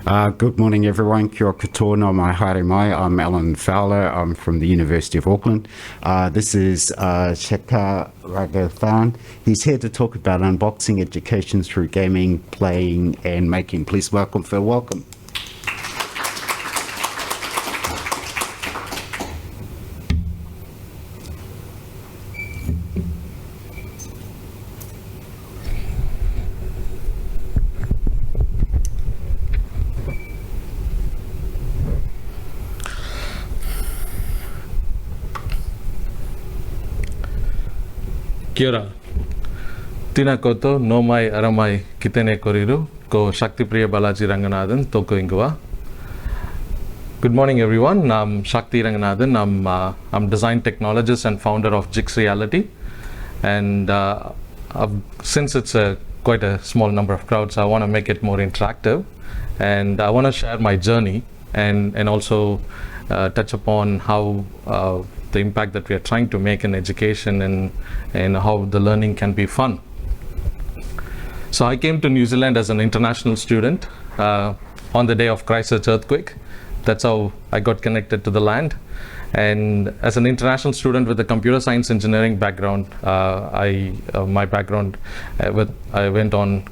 Good morning, everyone. Kia ora katoa, no mai haere mai. I'm Alan Fowler. I'm from the University of Auckland. This is Sakthi Ranganathan. He's here to talk about unboxing education through gaming, playing, and making. Please welcome Phil. Welcome. Kia ora. Tina koto, no mai aramai kitene koriru, ko Sakthi Priya Balaji Ranganathan, toko ingua. Good morning, everyone. I'm Sakthi Ranganathan. I'm design technologist and founder of Jix Reality. And since it's quite a small number of crowds, I want to make it more interactive. And I want to share my journey and also touch upon how the impact that we are trying to make in education and how the learning can be fun. So I came to New Zealand as an international student on the day of Christchurch earthquake. That's how I got connected to the land. And as an international student with a computer science engineering background, I went on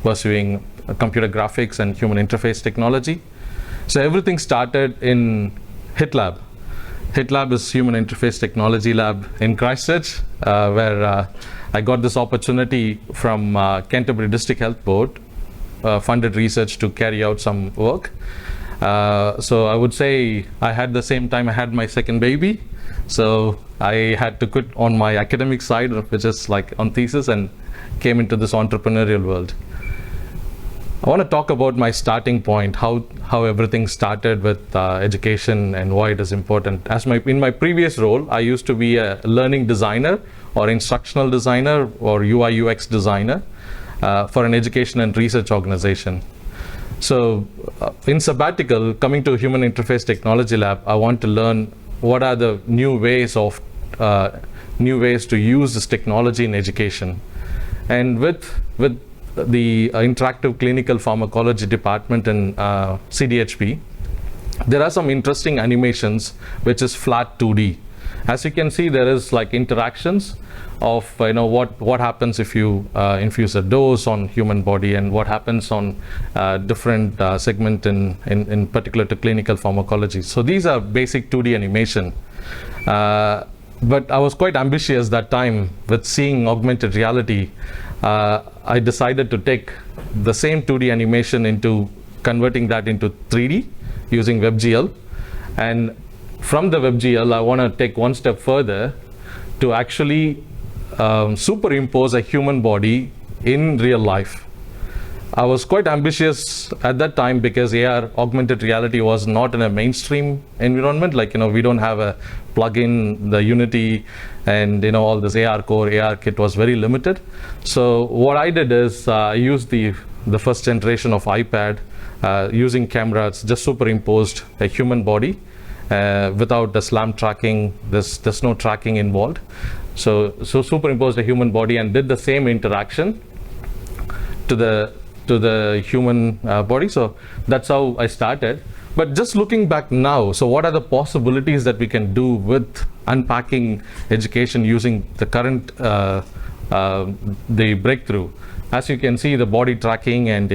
pursuing computer graphics and human interface technology. So everything started in HIT-Lab. HIT-Lab is Human Interface Technology Lab in Christchurch, where I got this opportunity from Canterbury District Health Board, funded research to carry out some work. So I would say I had the same time I had my second baby. So I had to quit on my academic side, which is like on thesis, and came into this entrepreneurial world. I want to talk about my starting point, how everything started with education and why it is important. In my previous role, I used to be a learning designer or instructional designer or UI UX designer for an education and research organization. So in sabbatical, coming to Human Interface Technology Lab, I want to learn what are the new ways to use this technology in education. And with the interactive clinical pharmacology department in CDHP, there are some interesting animations which is flat 2D. As you can see, there is like interactions of what happens if you infuse a dose on human body and what happens on different segment in particular to clinical pharmacology. So these are basic 2D animation. But I was quite ambitious that time with seeing augmented reality. I decided to take the same 2D animation into converting that into 3D using WebGL. And from the WebGL, I want to take one step further to actually superimpose a human body in real life. I was quite ambitious at that time because AR, augmented reality, was not in a mainstream environment. Like, we don't have a plugin, the Unity, and all this AR Core, AR Kit was very limited. So what I did is I used the first generation of iPad using cameras, just superimposed a human body without the SLAM tracking. There's no tracking involved. So superimposed a human body and did the same interaction to the human body. So that's how I started. But just looking back now, so what are the possibilities that we can do with unpacking education using the current the breakthrough? As you can see, the body tracking and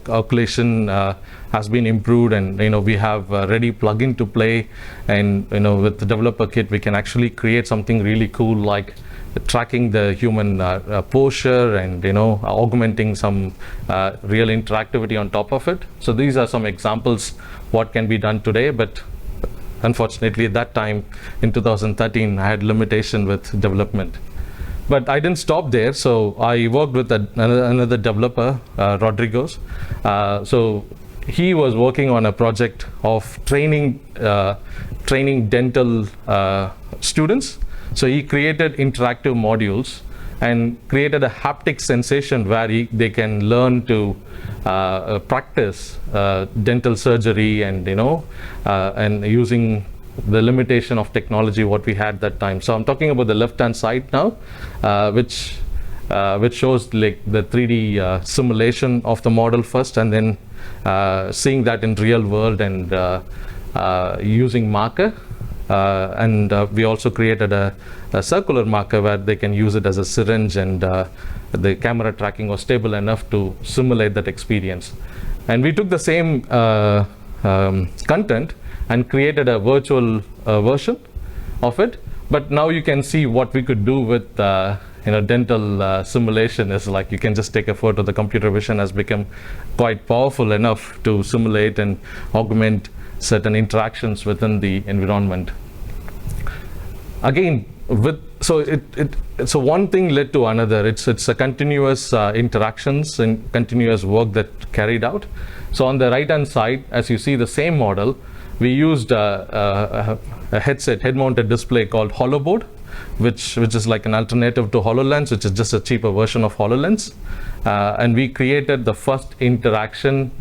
calculation has been improved, and we have ready plugin to play, and with the developer kit we can actually create something really cool like tracking the human posture and augmenting some real interactivity on top of it. So these are some examples what can be done today, but unfortunately at that time in 2013 I had limitation with development. But I didn't stop there, so I worked with another developer, Rodrigo's. So he was working on a project of training dental students. So he created interactive modules and created a haptic sensation where they can learn to practice dental surgery and and using the limitation of technology what we had that time. So I'm talking about the left hand side now, which which shows like the 3D simulation of the model first, and then seeing that in real world and using marker. And we also created a circular marker where they can use it as a syringe, and the camera tracking was stable enough to simulate that experience. And we took the same content and created a virtual version of it. But now you can see what we could do with dental simulation is like you can just take a photo. The computer vision has become quite powerful enough to simulate and augment certain interactions within the environment. Again, so one thing led to another. It's a continuous interactions and continuous work that carried out. So on the right hand side, as you see the same model, we used a head-mounted display called HoloBoard, which is like an alternative to HoloLens, which is just a cheaper version of HoloLens. And we created the first interaction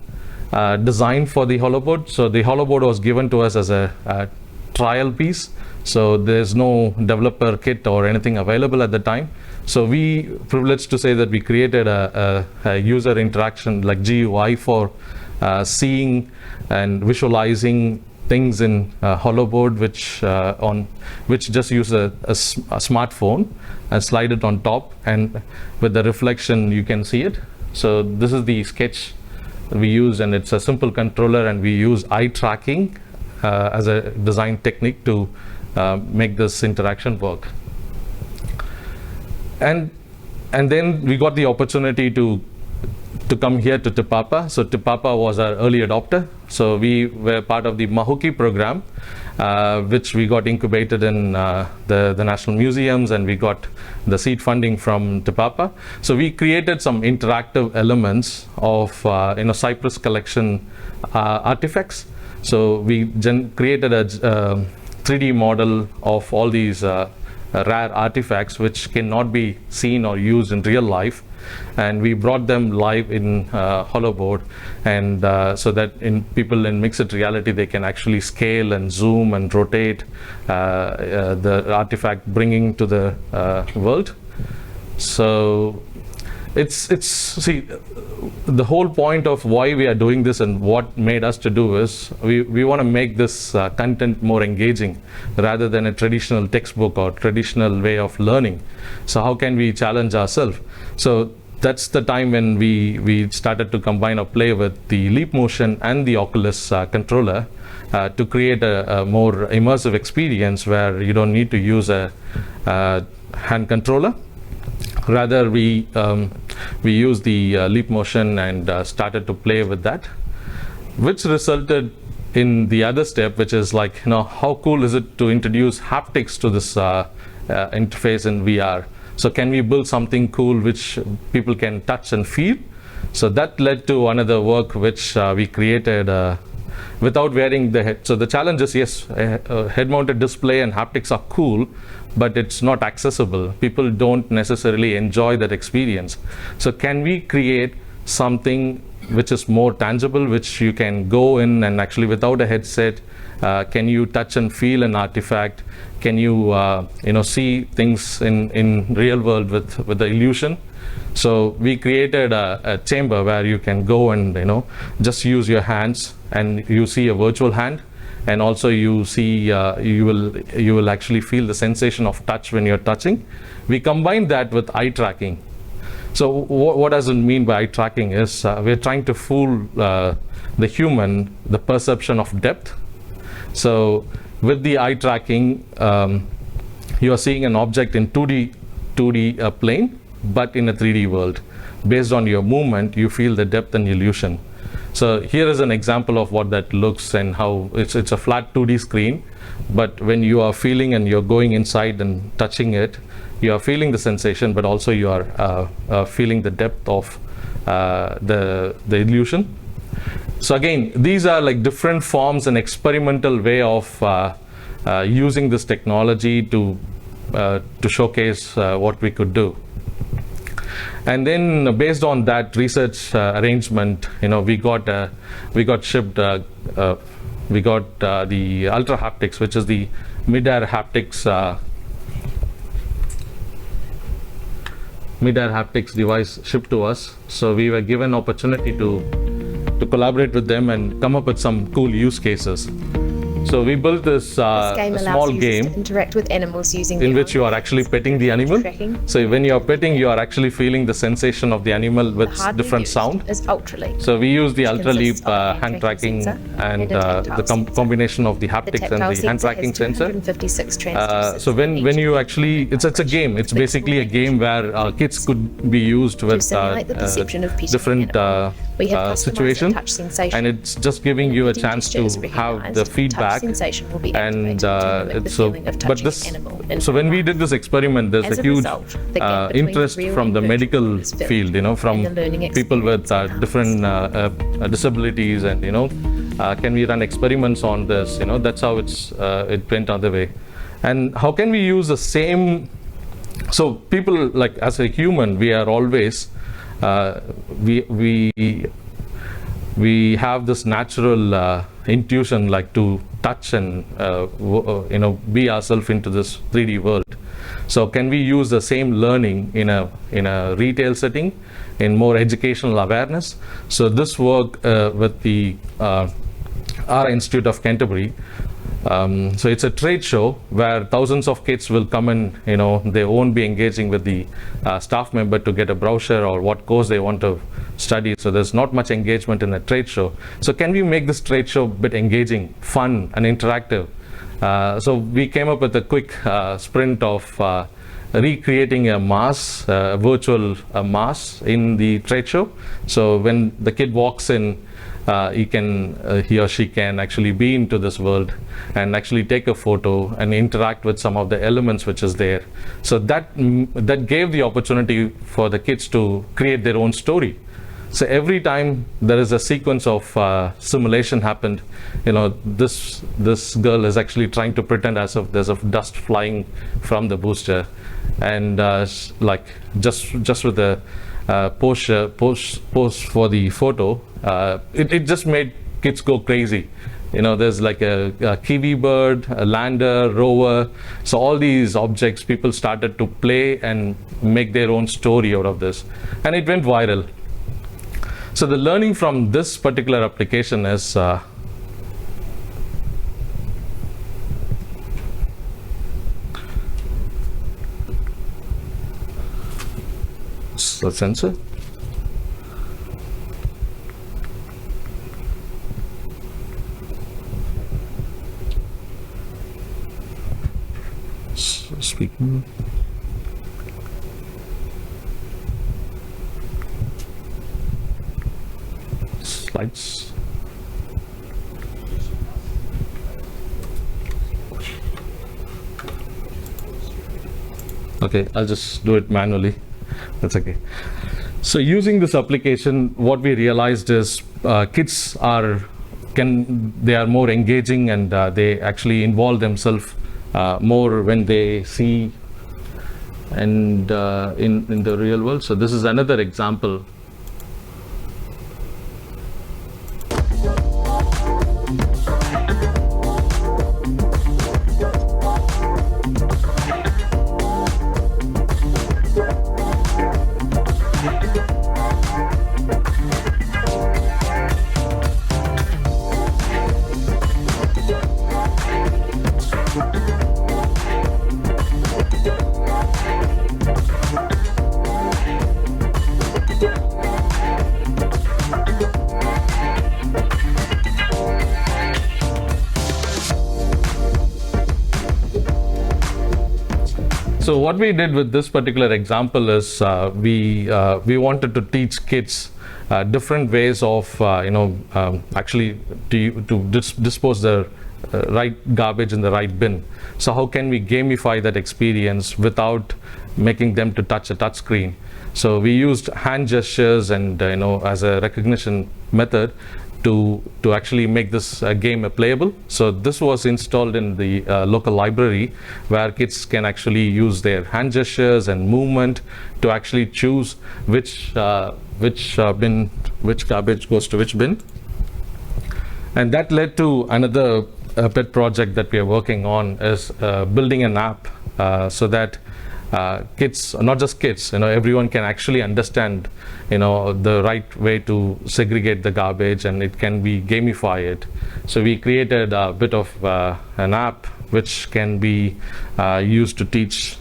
design for the HoloBoard. So the HoloBoard was given to us as a trial piece. So there's no developer kit or anything available at the time. So we privileged to say that we created a user interaction like GUI for seeing and visualizing things in HoloBoard, which just use a smartphone and slide it on top, and with the reflection you can see it. So this is the sketch we use, and it's a simple controller, and we use eye tracking as a design technique to make this interaction work. And then we got the opportunity to come here to Tipapa. So Tipapa was our early adopter. So we were part of the Mahuki program, which we got incubated in the National Museums, and we got the seed funding from Tipapa. So we created some interactive elements of Cypress collection artifacts. So we created a 3D model of all these rare artifacts which cannot be seen or used in real life, and we brought them live in HoloBoard, and so that people in mixed reality, they can actually scale and zoom and rotate the artifact, bringing to the world. So see, the whole point of why we are doing this and what made us to do is we want to make this content more engaging rather than a traditional textbook or traditional way of learning. So how can we challenge ourselves? So that's the time when we started to combine or play with the Leap Motion and the Oculus controller to create a more immersive experience where you don't need to use a hand controller. Rather, we used the Leap Motion and started to play with that, which resulted in the other step, which is like, how cool is it to introduce haptics to this interface in VR? So can we build something cool which people can touch and feel? So that led to another work which we created without wearing the head. So the challenge is, yes, a head-mounted display and haptics are cool, but it's not accessible. People don't necessarily enjoy that experience. So can we create something which is more tangible, which you can go in and actually without a headset, can you touch and feel an artifact? Can you see things in real world with the illusion? So we created a chamber where you can go and just use your hands, and you see a virtual hand, and also you see you will actually feel the sensation of touch when you're touching. We combine that with eye tracking. So what does it mean by eye tracking is we're trying to fool the human, the perception of depth. So with the eye tracking, you are seeing an object in 2D plane, but in a 3D world. Based on your movement, you feel the depth and illusion. So here is an example of what that looks and how it's a flat 2D screen, but when you are feeling and you're going inside and touching it, you are feeling the sensation, but also you are feeling the depth of the illusion. So again, these are like different forms and experimental way of using this technology to showcase what we could do. And then based on that research arrangement, we got shipped the Ultra Haptics, which is the mid-air haptics mid-air haptics device shipped to us. So we were given opportunity to collaborate with them and come up with some cool use cases. So we built this This small game game to interact with animals using in their which you are actually petting the animal. tracking. So when you are petting, you are actually feeling the sensation of the animal with hardware different used sound. is Ultraleap. So we use the Ultraleap consists of a hand tracking sensor and and a tactile the sensor. combination of the The haptics tactile and the hand sensor tracking has sensor. 256 transducers So when in each. you actually, it's a game. It's basically a game where kids could be used with simulate the perception of petting different an We have customized the situation, touch sensation. and it's just giving you a Petting chance to gesture is have the recognized. feedback. Touch sensation will be And activated to mimic the so, feeling of but touching this, an animal in so when we real did this experiment, there's As a a huge result, the gap between interest real from and the virtual medical is filled, field, from and the learning people with experience different disabilities, and can we run experiments on this? That's how it went on the way. And how can we use the same? So people, like, as a human, we are always we have this natural intuition, like to touch and be ourselves into this 3D world. So can we use the same learning in a retail setting, in more educational awareness? So this work with the our Institute of Canterbury. So it's a trade show where thousands of kids will come in. They won't be engaging with the staff member to get a brochure or what course they want to study. So there's not much engagement in a trade show. So can we make this trade show a bit engaging, fun, and interactive? So we came up with a quick sprint of recreating a mass, virtual mass in the trade show. So when the kid walks in, he or she can actually be into this world and actually take a photo and interact with some of the elements which is there. So that gave the opportunity for the kids to create their own story. So every time there is a sequence of simulation happened, this girl is actually trying to pretend as if there's a dust flying from the booster, and like just with the pose for the photo, it just made kids go crazy. There's like a kiwi bird, a lander, rover. So all these objects, people started to play and make their own story out of this, and it went viral. So the learning from this particular application is the sensor. Speaking. Slides. Okay, I'll just do it manually. That's okay. So using this application, what we realized is kids are more engaging, and they actually involve themselves more when they see and in the real world. So this is another example. So what we did with this particular example is we wanted to teach kids different ways of actually to dispose the right garbage in the right bin. So how can we gamify that experience without making them to touch a touch screen? So we used hand gestures and as a recognition method to actually make this game playable. So this was installed in the local library, where kids can actually use their hand gestures and movement to actually choose which garbage goes to which bin. And that led to another pet project that we are working on, is building an app so that kids, not just kids, everyone can actually understand, the right way to segregate the garbage, and it can be gamified. So we created a bit of an app which can be used to teach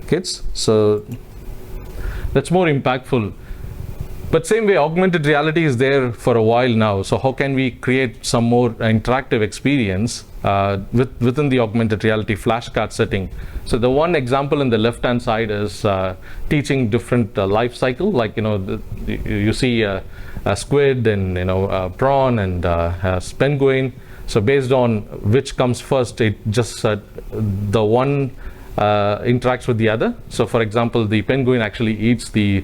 kids. So that's more impactful. But same way, augmented reality is there for a while now. So how can we create some more interactive experience within the augmented reality flashcard setting? So the one example in the left-hand side is teaching different life cycle. Like, you see a squid and, a prawn and a penguin. So based on which comes first, it just the one interacts with the other. So for example, the penguin actually eats the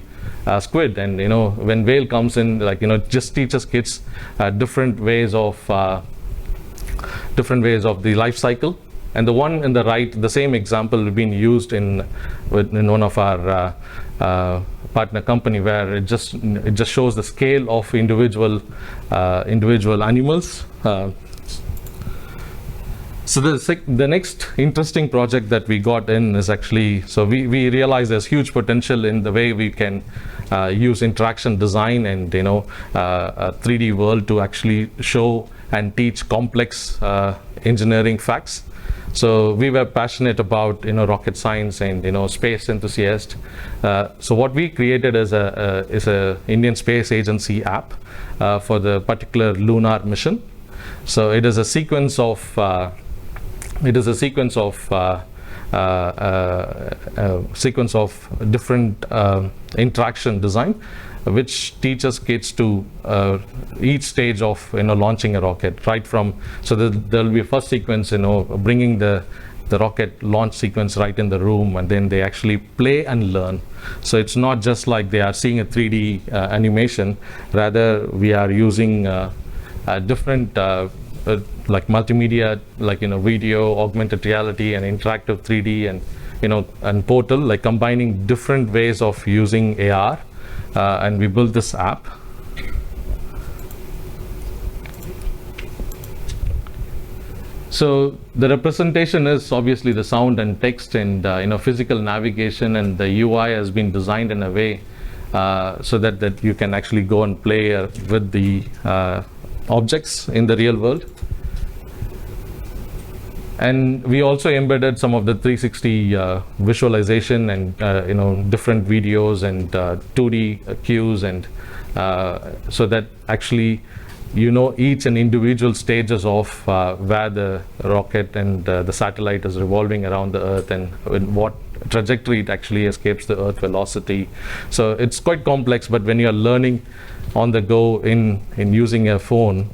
squid, and when whale comes in, just teaches kids different ways of the life cycle. And the one in the right, the same example has been used in one of our partner company, where it just shows the scale of individual animals. So the next interesting project that we got in is actually, so we realize there's huge potential in the way we can use interaction design and a 3D world to actually show and teach complex engineering facts. So we were passionate about rocket science and space enthusiast. So what we created is a Indian Space Agency app for the particular lunar mission. So it is a sequence of different interaction design, which teaches kids to each stage of launching a rocket, right from, so there'll be a first sequence, bringing the rocket launch sequence right in the room, and then they actually play and learn. So it's not just like they are seeing a 3D animation, rather we are using different like multimedia, like video, augmented reality, and interactive 3D, and and portal, like combining different ways of using AR, and we built this app. So the representation is obviously the sound and text and physical navigation, and the UI has been designed in a way so that you can actually go and play with the objects in the real world. And we also embedded some of the 360 visualization and different videos and 2D cues, and so that actually each and individual stages of where the rocket and the satellite is revolving around the Earth, and in what trajectory it actually escapes the Earth velocity. So it's quite complex, but when you're learning on the go in using a phone,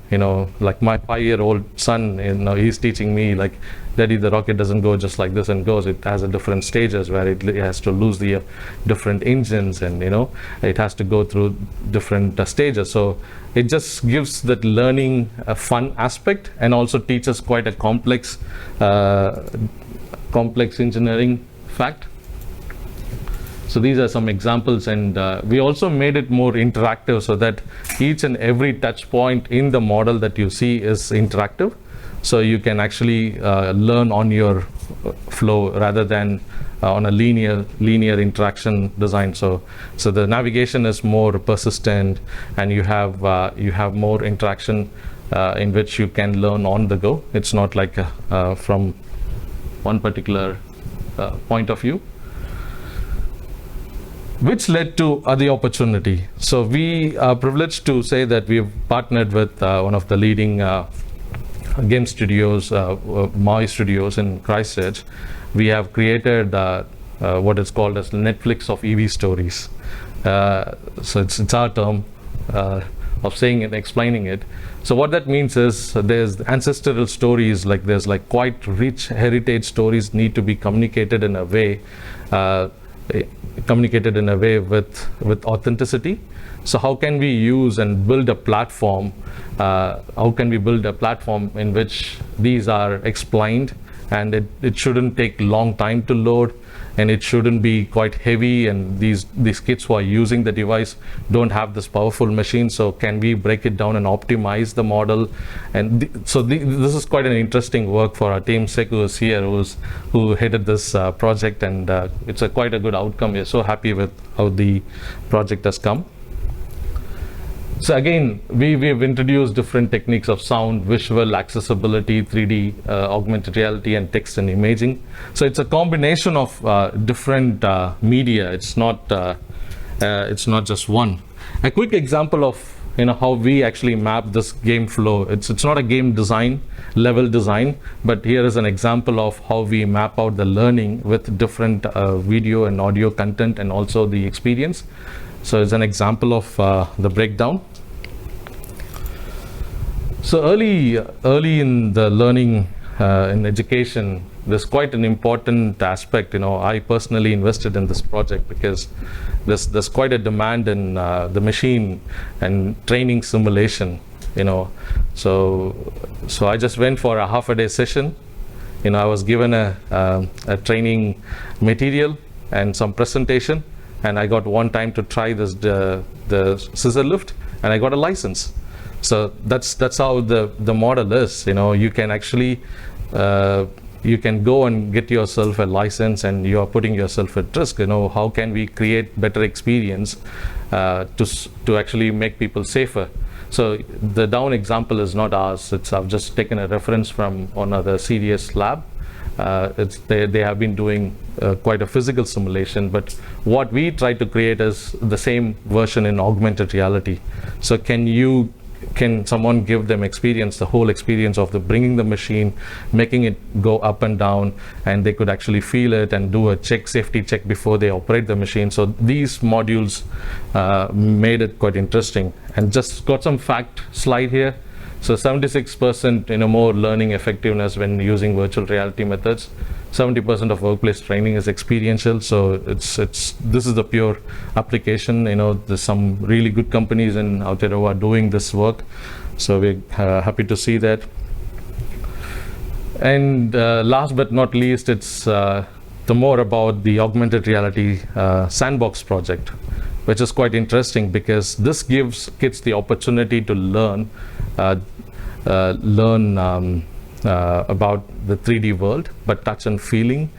like my 5-year-old son, he's teaching me, like, Daddy, the rocket doesn't go just like this and goes. It has a different stages where it has to lose the different engines, and it has to go through different stages. So it just gives that learning a fun aspect, and also teaches quite a complex engineering fact. So these are some examples, and we also made it more interactive, so that each and every touch point in the model that you see is interactive. So you can actually learn on your flow rather than on a linear interaction design. So the navigation is more persistent, and you have more interaction in which you can learn on the go. It's not like from one particular point of view, which led to the opportunity. So we are privileged to say that we've partnered with one of the leading game studios, Maui Studios in Christchurch. We have created what is called as Netflix of EV stories. So it's our term of saying it, explaining it. So what that means is there's ancestral stories, like there's like quite rich heritage stories need to be communicated in a way with authenticity. So how can we use and build a platform? How can we build a platform in which these are explained, and it shouldn't take long time to load, and it shouldn't be quite heavy, and these kids who are using the device don't have this powerful machine, so can we break it down and optimize the model? And this is quite an interesting work for our team. Sek, who is here, who headed this project, and it's quite a good outcome. We're so happy with how the project has come. So again, we've introduced different techniques of sound, visual, accessibility, 3D, augmented reality, and text and imaging. So it's a combination of different media. It's not just one. A quick example of how we actually map this game flow. It's not a game design, level design, but here is an example of how we map out the learning with different video and audio content and also the experience. So it's an example of the breakdown. So early in the learning in education, there's quite an important aspect. I personally invested in this project because there's quite a demand in the machine and training simulation. So I just went for a half-a-day session. I was given a training material and some presentation, and I got one time to try the scissor lift, and I got a license. So that's how the model is. You can actually you can go and get yourself a license, and you are putting yourself at risk. How can we create better experience to actually make people safer? So the down example is not ours. I've just taken a reference from another CDS lab. They have been doing quite a physical simulation, but what we try to create is the same version in augmented reality. So can someone give them the whole experience of bringing the machine, making it go up and down, and they could actually feel it and do a safety check before they operate the machine. So these modules made it quite interesting. And just got some fact slide here. So 76% more learning effectiveness when using virtual reality methods. 70% of workplace training is experiential, so this is the pure application. There's some really good companies in Aotearoa are doing this work, so we're happy to see that. And last but not least, it's the more about the augmented reality sandbox project, which is quite interesting because this gives kids the opportunity to learn about the 3D world, but touch and feeling,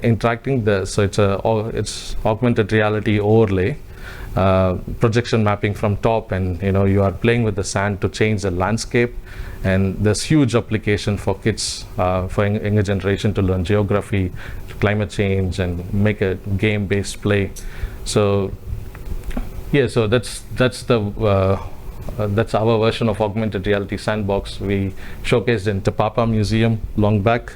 interacting. So it's augmented reality overlay, projection mapping from top, and you are playing with the sand to change the landscape. And there's huge application for kids, for younger generation to learn geography, climate change, and make a game-based play. So yeah, so that's our version of augmented reality sandbox. We showcased in Te Papa Museum long back.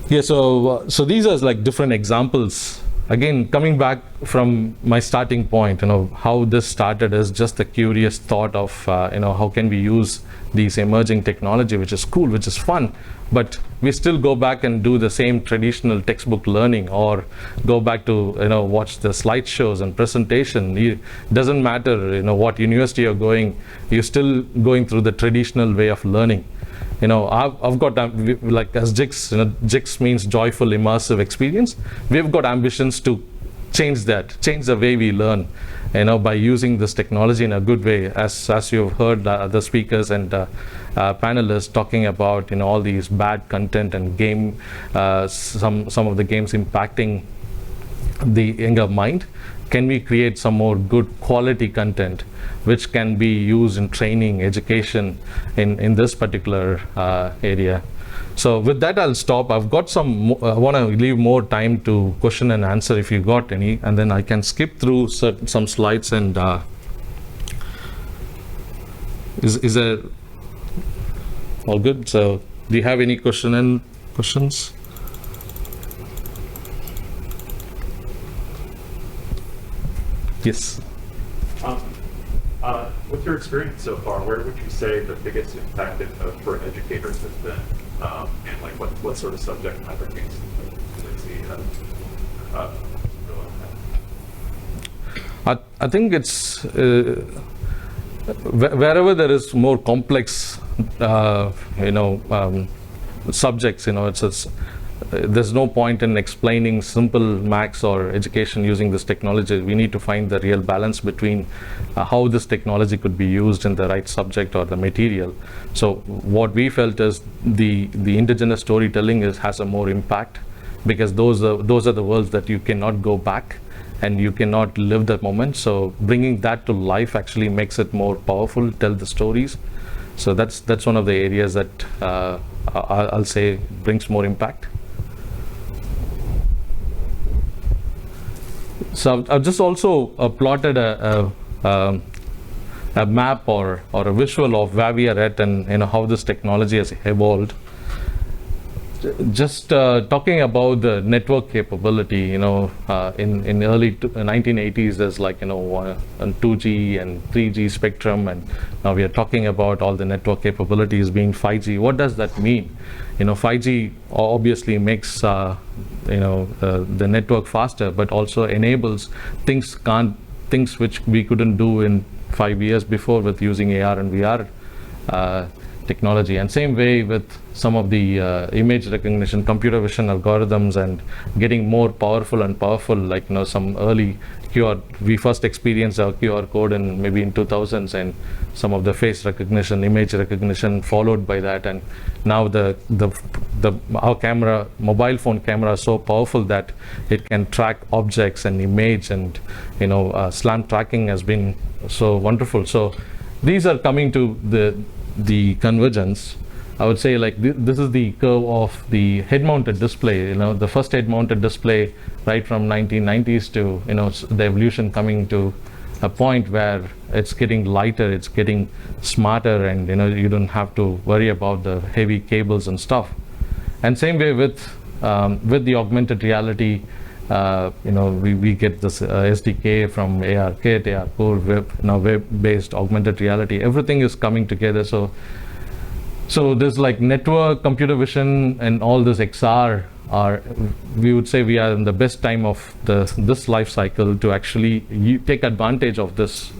Yeah, so these are like different examples. Again, coming back from my starting point, how this started is just a curious thought of, how can we use these emerging technology, which is cool, which is fun, but we still go back and do the same traditional textbook learning, or go back to, watch the slideshows and presentation. It doesn't matter, what university you're going, you're still going through the traditional way of learning. I've got, like as JIX, JIX means joyful immersive experience. We've got ambitions to change the way we learn, by using this technology in a good way, as you've heard the speakers and panelists talking about, all these bad content and game, some of the games impacting the younger mind. Can we create some more good quality content which can be used in training, education in this particular area? So with that, I'll stop. I've got I want to leave more time to question and answer if you got any, and then I can skip through some slides. And is there all good? So do you have any questions? Yes. With your experience so far, where would you say the biggest impact for educators has been, and like what sort of subject matter needs do they see? I think it's wherever there is more complex, subjects. there's no point in explaining simple maths or education using this technology. We need to find the real balance between how this technology could be used in the right subject or the material. So what we felt is the indigenous storytelling has a more impact, because those are the worlds that you cannot go back and you cannot live that moment. So bringing that to life actually makes it more powerful, tell the stories. So that's one of the areas that I'll say brings more impact. So I've just also plotted a map or a visual of where we are at and how this technology has evolved. Just talking about the network capability, in early 1980s, there's like 2G and 3G spectrum, and now we are talking about all the network capabilities being 5G. What does that mean? 5G obviously makes the network faster, but also enables things which we couldn't do in 5 years before with using AR and VR technology. And same way with some of the image recognition, computer vision algorithms, and getting more powerful and powerful, like some early QR. We first experienced our QR code in maybe in 2000s, and some of the face recognition, image recognition followed by that. And now our camera, mobile phone camera, is so powerful that it can track objects and image, and SLAM tracking has been so wonderful. So these are coming to the convergence. I would say like this is the curve of the head-mounted display. The first head-mounted display, right from 1990s to the evolution coming to a point where it's getting lighter, it's getting smarter, and you don't have to worry about the heavy cables and stuff. And same way with the augmented reality. We get this SDK from ARKit, ARCore, web-based augmented reality. Everything is coming together. So there's like network, computer vision, and all this XR we would say we are in the best time of this life cycle to actually take advantage of this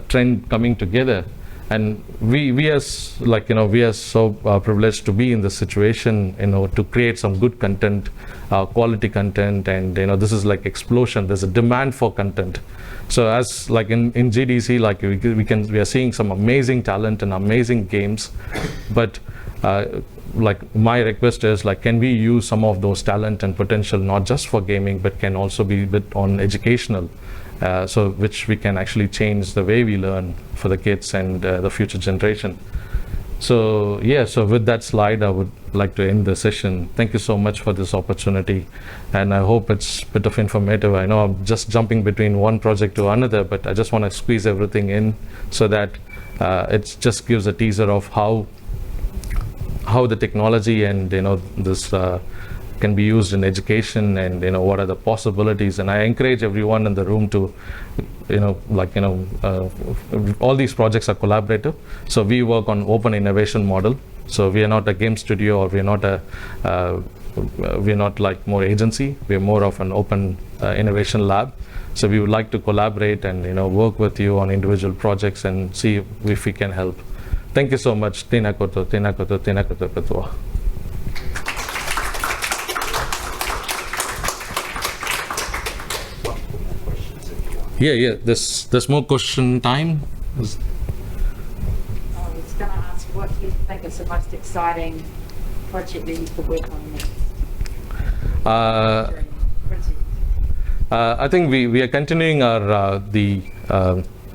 trend coming together. And we are so privileged to be in this situation, to create some good content, quality content, and this is like explosion. There's a demand for content. So as like in GDC, like we are seeing some amazing talent and amazing games, but like my request is like, can we use some of those talent and potential not just for gaming, but can also be a bit on educational. So which we can actually change the way we learn for the kids and the future generation. So so with that slide, I would like to end the session. Thank you so much for this opportunity, and I hope it's a bit of informative. I know I'm just jumping between one project to another, but I just want to squeeze everything in so that it just gives a teaser of how the technology and this can be used in education, and what are the possibilities. And I encourage everyone in the room to all these projects are collaborative, so we work on open innovation model. So we are not a game studio, or we're not like more agency. We're more of an open innovation lab. So we would like to collaborate and work with you on individual projects and see if we can help. Thank you so much. Tēnā koutou, tēnā koutou, tēnā koutou katoa. Yeah. There's more question time. I was going to ask, what do you think is the most exciting project that you could work on next? I think we are continuing our the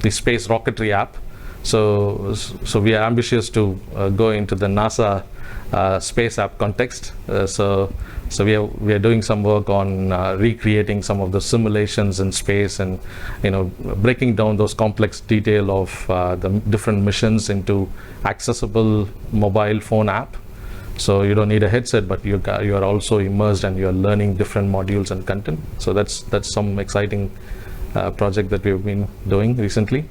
space rocketry app. So we are ambitious to go into the NASA space app context. So we are doing some work on recreating some of the simulations in space, and breaking down those complex detail of the different missions into accessible mobile phone app. So you don't need a headset, but you are also immersed and you are learning different modules and content. So that's some exciting project that we've been doing recently.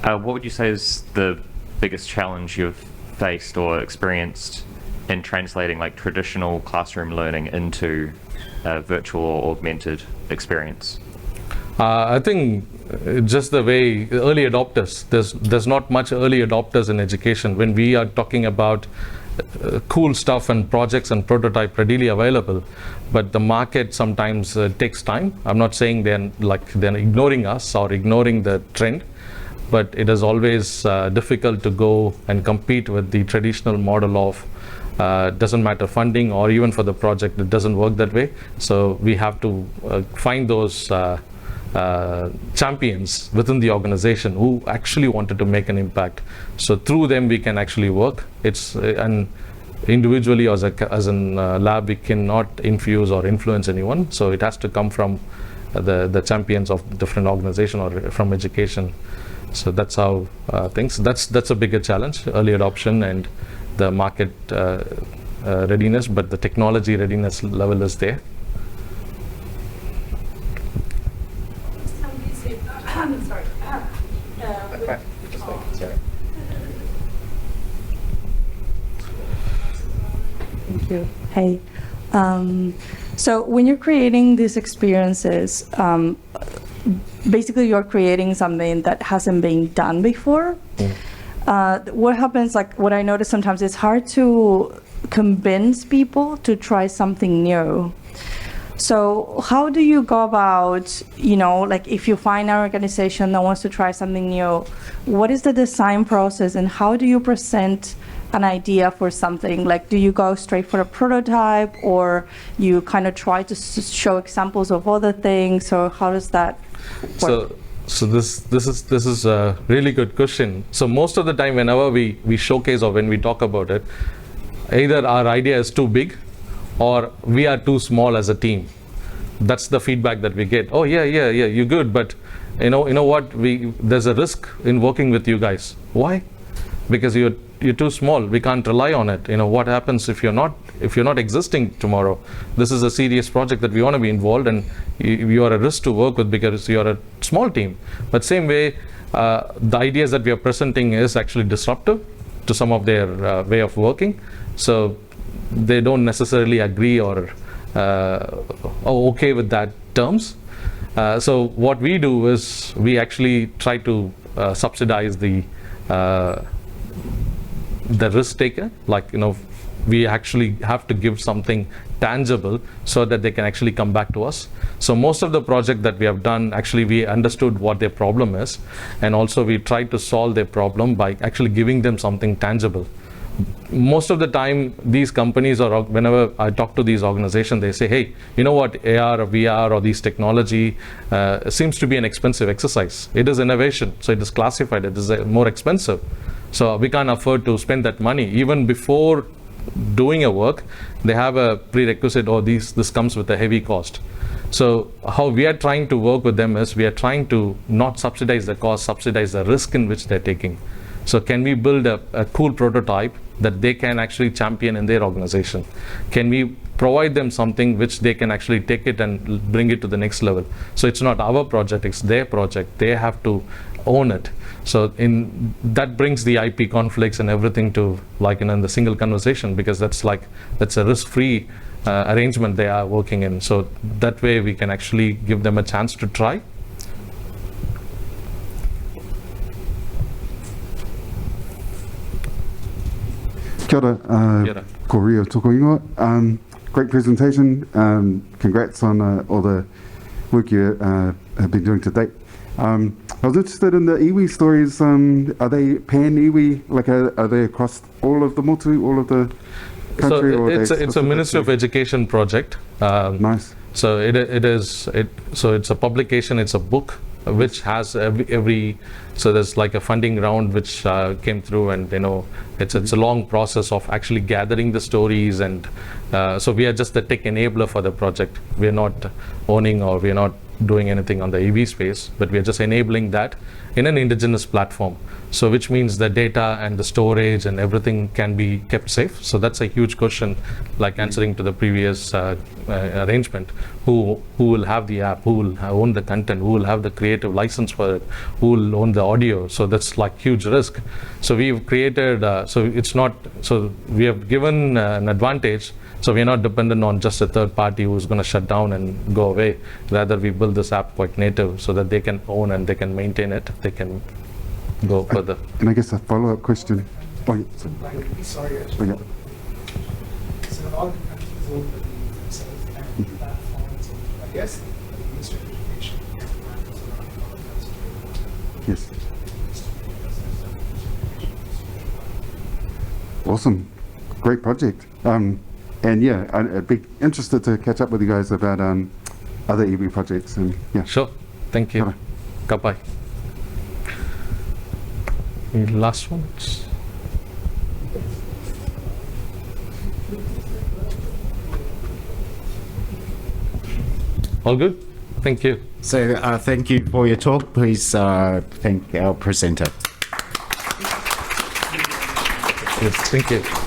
What would you say is the biggest challenge you've faced or experienced in translating like traditional classroom learning into a virtual or augmented experience? I think just the way early adopters, there's not much early adopters in education. When we are talking about cool stuff and projects and prototype readily available, but the market sometimes takes time. I'm not saying they're ignoring us or ignoring the trend, but it is always difficult to go and compete with the traditional model of doesn't matter funding or even for the project, it doesn't work that way. So we have to find those champions within the organization who actually wanted to make an impact. So through them we can actually work. It's and individually as in lab we cannot infuse or influence anyone. So it has to come from the champions of different organization or from education. So that's how things. That's a bigger challenge: early adoption and the market readiness. But the technology readiness level is there. Thank you. Hey. So when you're creating these experiences, basically you're creating something that hasn't been done before. What happens, like what I notice sometimes, it's hard to convince people to try something new. So how do you go about, like if you find an organization that wants to try something new, what is the design process and how do you present an idea for something? Like, do you go straight for a prototype or you kind of try to show examples of other things, or how does that work? So this is a really good question. So most of the time whenever we showcase or when we talk about it, either our idea is too big or we are too small as a team. That's the feedback that we get. Oh yeah, you're good, but you know what? There's a risk in working with you guys. Why? Because you're too small. We can't rely on it. What happens if you're not existing tomorrow? This is a serious project that we want to be involved, and you are a risk to work with because you're a small team. But same way, the ideas that we are presenting is actually disruptive to some of their way of working. So they don't necessarily agree or okay with that terms. So what we do is we actually try to subsidize the risk taker. Like, we actually have to give something tangible so that they can actually come back to us. So most of the project that we have done, actually we understood what their problem is, and also we tried to solve their problem by actually giving them something tangible. Most of the time these companies, or whenever I talk to these organizations, they say, hey, you know what, AR or VR or these technology seems to be an expensive exercise. It is innovation, so it is classified, it is more expensive. So we can't afford to spend that money. Even before doing a work, they have a prerequisite, or this comes with a heavy cost. So how we are trying to work with them is we are trying to not subsidize the cost, subsidize the risk in which they're taking. So can we build a cool prototype that they can actually champion in their organization? Can we provide them something which they can actually take it and bring it to the next level? So it's not our project, it's their project. They have to own it. So that brings the IP conflicts and everything to in the single conversation, because that's a risk-free arrangement they are working in. So that way we can actually give them a chance to try. Kia ora, ko Rio toko ingoa. Great presentation. Congrats on all the work you have been doing to date. I was interested in the iwi stories. Are they pan-iwi? Like, are they across all of the motu, all of the country? So or it's a Ministry of Education project. Nice. So so it's a publication. It's a book which has every. So there's like a funding round which came through, and it's a long process of actually gathering the stories, and so we are just the tech enabler for the project. We are not owning, or we are not doing anything on the EV space, but we are just enabling that in an indigenous platform. So which means the data and the storage and everything can be kept safe. So that's a huge question, like answering to the previous arrangement. Who will have the app? Who will own the content? Who will have the creative license for it? Who will own the audio? So that's like huge risk. So we've created, so we have given an advantage. So we're not dependent on just a third party who's going to shut down and go away. Rather, we build build this app quite native so that they can own and they can maintain it. They can go further. And I guess a follow-up question. Oh, yeah. Sorry, Oh, yeah. so all the countries own themselves and platforms, I guess, the Ministry of Education Yes. Awesome. Great project. And yeah, I'd be interested to catch up with you guys about other EB projects. And yeah. Sure. Thank you. Goodbye. Any last ones? All good? Thank you. So thank you for your talk. Please thank our presenter. Yes, thank you.